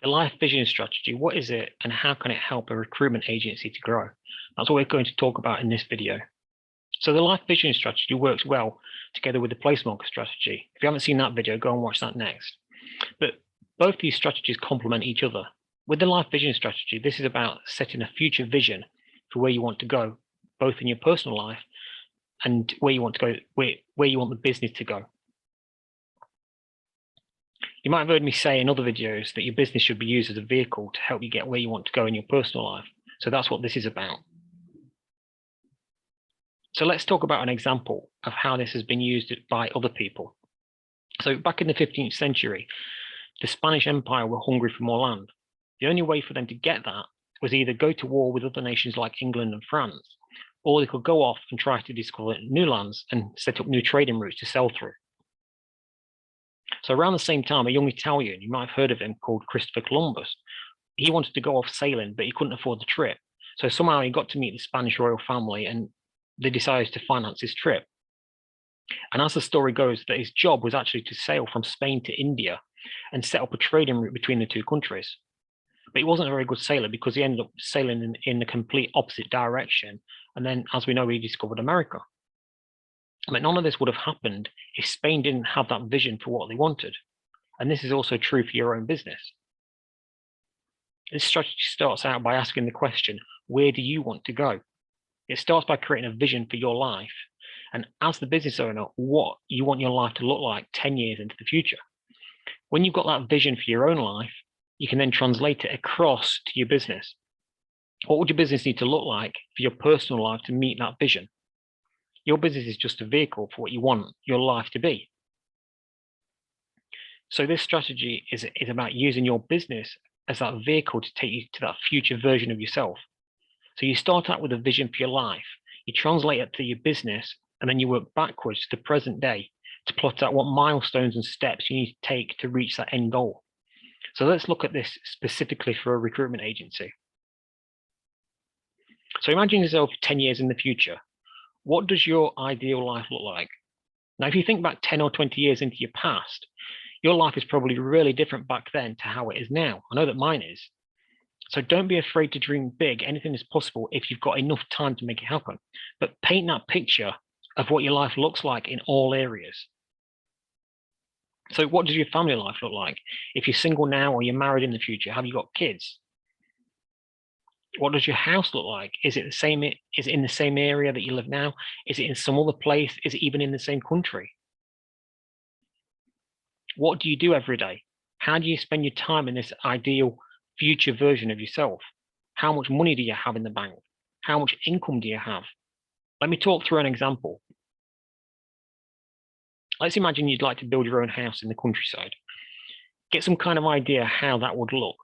The LifeVision strategy, what is it and how can it help a recruitment agency to grow? That's what we're going to talk about in this video. So the LifeVision strategy works well together with the placemaker strategy. If you haven't seen that video, go and watch that next. But both these strategies complement each other. With the LifeVision strategy, this is about setting a future vision for where you want to go, both in your personal life and where you want to go, where you want the business to go. You might have heard me say in other videos that your business should be used as a vehicle to help you get where you want to go in your personal life. So that's what this is about. So let's talk about an example of how this has been used by other people. So back in the 15th century, the Spanish Empire were hungry for more land. The only way for them to get that was either go to war with other nations like England and France, or they could go off and try to discover new lands and set up new trading routes to sell through. So around the same time, a young Italian, you might have heard of him, called Christopher Columbus, he wanted to go off sailing, but he couldn't afford the trip. So somehow he got to meet the Spanish royal family and they decided to finance his trip. And as the story goes, that his job was actually to sail from Spain to India and set up a trading route between the two countries. But he wasn't a very good sailor because he ended up sailing in the complete opposite direction. And then, as we know, he discovered America. But none of this would have happened if Spain didn't have that vision for what they wanted. And this is also true for your own business. This strategy starts out by asking the question, where do you want to go? It starts by creating a vision for your life. And as the business owner, what you want your life to look like 10 years into the future. When you've got that vision for your own life, you can then translate it across to your business. What would your business need to look like for your personal life to meet that vision? Your business is just a vehicle for what you want your life to be. So this strategy is about using your business as that vehicle to take you to that future version of yourself. So you start out with a vision for your life, you translate it to your business, and then you work backwards to the present day to plot out what milestones and steps you need to take to reach that end goal. So let's look at this specifically for a recruitment agency. So imagine yourself 10 years in the future. What does your ideal life look like? Now, if you think back 10 or 20 years into your past, your life is probably really different back then to how it is now. I know that mine is. So don't be afraid to dream big. Anything is possible if you've got enough time to make it happen. But paint that picture of what your life looks like in all areas. So what does your family life look like? If you're single now or you're married in the future, have you got kids? What does your house look like? Is it the same? Is it in the same area that you live now? Is it in some other place? Is it even in the same country? What do you do every day? How do you spend your time in this ideal future version of yourself? How much money do you have in the bank? How much income do you have? Let me talk through an example. Let's imagine you'd like to build your own house in the countryside. Get some kind of idea how that would look.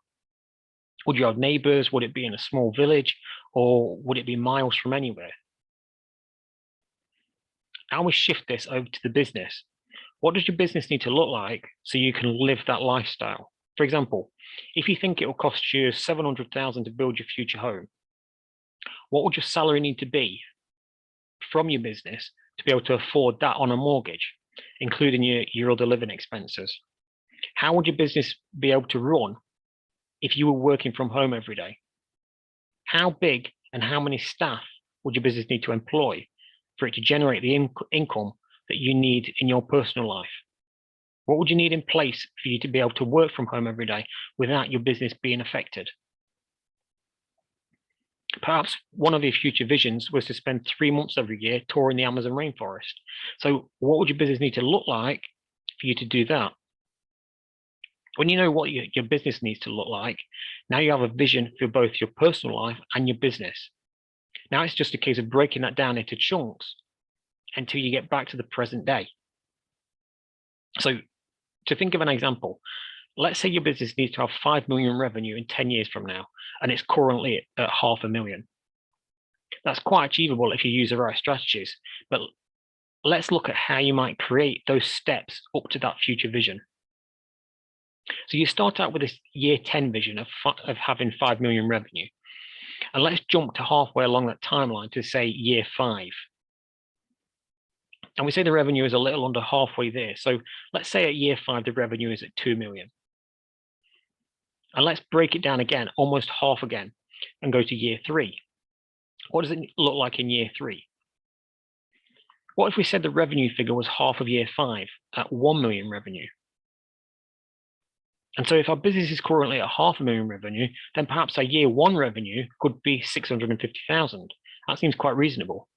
Would you have neighbors? Would it be in a small village? Or would it be miles from anywhere? Now we shift this over to the business. What does your business need to look like so you can live that lifestyle? For example, if you think it will cost you $700,000 to build your future home, what would your salary need to be from your business to be able to afford that on a mortgage, including your other living expenses? How would your business be able to run if you were working from home every day? How big and how many staff would your business need to employ for it to generate the income that you need in your personal life? What would you need in place for you to be able to work from home every day without your business being affected? Perhaps one of your future visions was to spend 3 months every year touring the Amazon rainforest. So what would your business need to look like for you to do that? When you know what your business needs to look like, now you have a vision for both your personal life and your business. Now it's just a case of breaking that down into chunks until you get back to the present day. So to think of an example, let's say your business needs to have 5 million revenue in 10 years from now, and it's currently at 500,000. That's quite achievable if you use the right strategies, but let's look at how you might create those steps up to that future vision. So you start out with this year 10 vision of having 5 million revenue. And let's jump to halfway along that timeline to say year 5. And we say the revenue is a little under halfway there. So let's say at year 5, the revenue is at 2 million. And let's break it down again, almost half again, and go to year 3. What does it look like in year 3? What if we said the revenue figure was half of year 5 at 1 million revenue? And so if our business is currently at 500,000 revenue, then perhaps our year 1 revenue could be 650,000. That seems quite reasonable.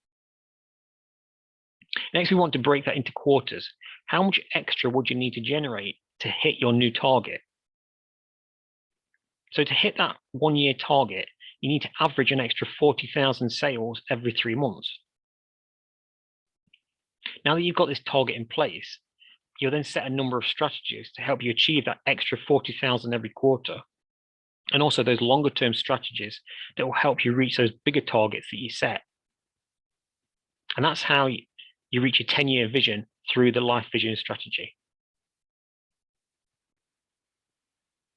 Next, we want to break that into quarters. How much extra would you need to generate to hit your new target? So to hit that 1-year target, you need to average an extra 40,000 sales every 3 months. Now that you've got this target in place, you'll then set a number of strategies to help you achieve that extra 40,000 every quarter. And also those longer term strategies that will help you reach those bigger targets that you set. And that's how you reach a 10-year vision through the LifeVision strategy.